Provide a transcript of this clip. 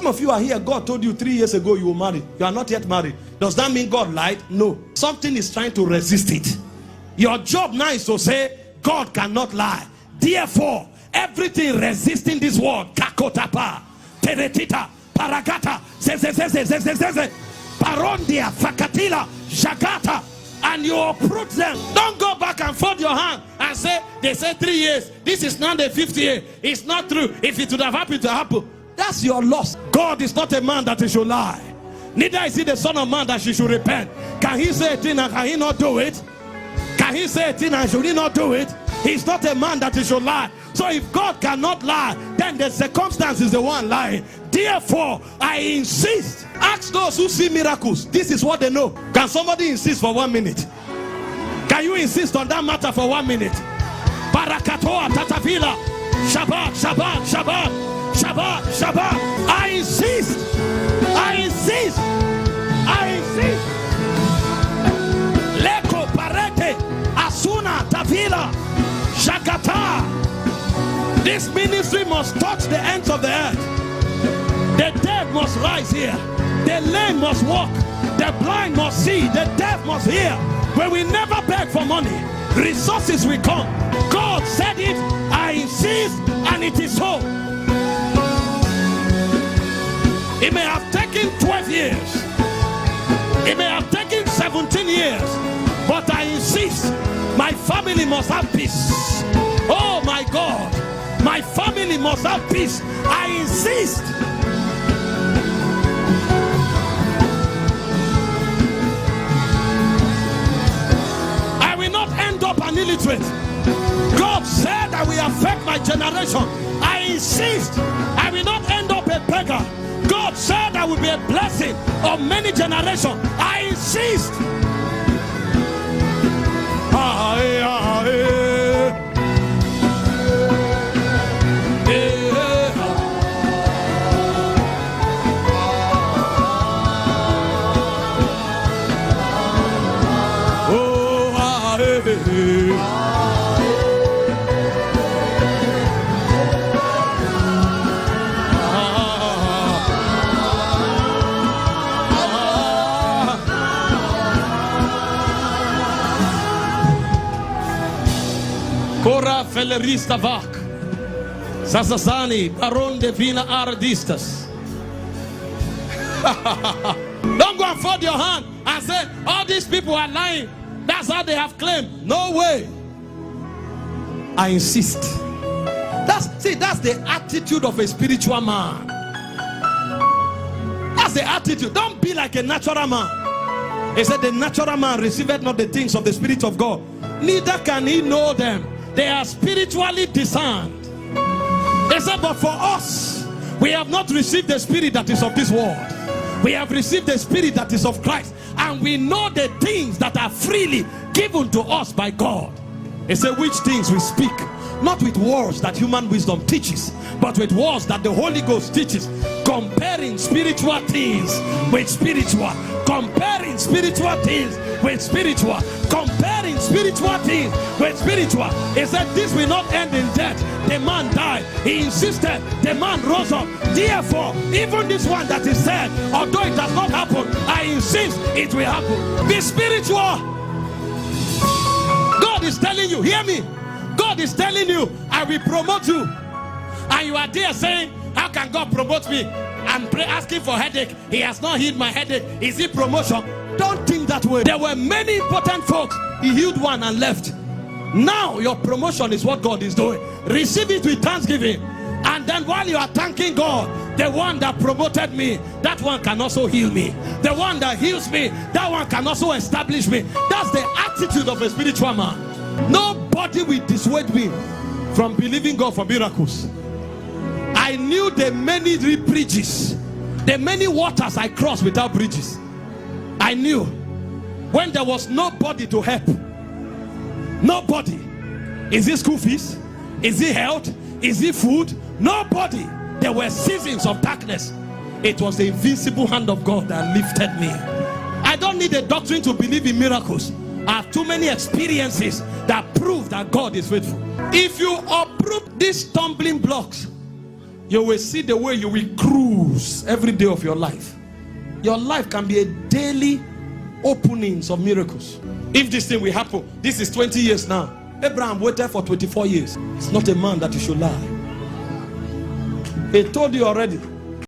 Some of you are here, God told you 3 years ago you will marry. You are not yet married. Does that mean God lied? No. Something is trying to resist it. Your job now is to say, God cannot lie. Therefore, everything resisting this word, kakotapa, teretita, paragata, parondia, fakatila, jagata, and you uproot them. Don't go back and fold your hand and say, they said 3 years. This is not the 50th year. It's not true. If it would have happened to happen, that's your loss. God is not a man that he should lie. Neither is he the son of man that he should repent. Can he say a thing and can he not do it? Can he say a thing and should he not do it? He's not a man that he should lie. So if God cannot lie, then the circumstance is the one lying. Therefore, I insist. Ask those who see miracles. This is what they know. Can somebody insist for 1 minute? Can you insist on that matter for 1 minute? Barakatoa, Tatavila, Shabbat, Shabbat, Shabbat. Shabbat, Shabbat. I insist. I insist. I insist. Leko parete, Asuna, Tavila, Shakata. This ministry must touch the ends of the earth. The dead must rise here. The lame must walk. The blind must see. The deaf must hear. When we never beg for money, resources will come. God said it. I insist, and it is so. It may have taken 12 years. It may have taken 17 years. But I insist, my family must have peace. Oh my God, my family must have peace. I insist. I will not end up an illiterate. God said I will affect my generation. I insist. I will not end up a beggar. God said I will be a blessing of many generations. I insist. Cora felerista vac, Sasasani, Baron de Vina Aradistas. Don't go and fold your hand and say, all these people are lying. That's how they have claimed. No way. I insist. That's the attitude of a spiritual man. That's the attitude. Don't be like a natural man. He said, the natural man receiveth not the things of the Spirit of God, neither can he know them. They are spiritually discerned. They said, but for us, we have not received the spirit that is of this world. We have received the spirit that is of Christ. And we know the things that are freely given to us by God. He said, which things we speak, not with words that human wisdom teaches, but with words that the Holy Ghost teaches, comparing spiritual things with spiritual, comparing spiritual things with spiritual, comparing spiritual things with spiritual. He said, this will not end in death. The man died. He insisted. The man rose up. Therefore, even this one that is said, although it has not happened, I insist it will happen. Be spiritual. God is telling you, hear me. God is telling you, I will promote you. And you are there saying, how can God promote me? I'm asking for headache. He has not healed my headache. Is it promotion? Don't think that way. There were many important folks. He healed one and left. Now your promotion is what God is doing. Receive it with thanksgiving. And then while you are thanking God, the one that promoted me, that one can also heal me. The one that heals me, that one can also establish me. That's the attitude of a spiritual man. Nobody will dissuade me from believing God for miracles. I knew the many bridges, the many waters I crossed without bridges. I knew when there was nobody to help. Nobody. Is it school fees? Is it health? Is it food? Nobody. There were seasons of darkness. It was the invisible hand of God that lifted me. I don't need a doctrine to believe in miracles. I have too many experiences that prove that God is faithful. If you uproot these stumbling blocks, You will see the way you will cruise every day of your life. Your life can be a daily openings of miracles. If this thing will happen, this is 20 years now. Abraham waited for 24 years. It's not a man that you should lie. He told you already.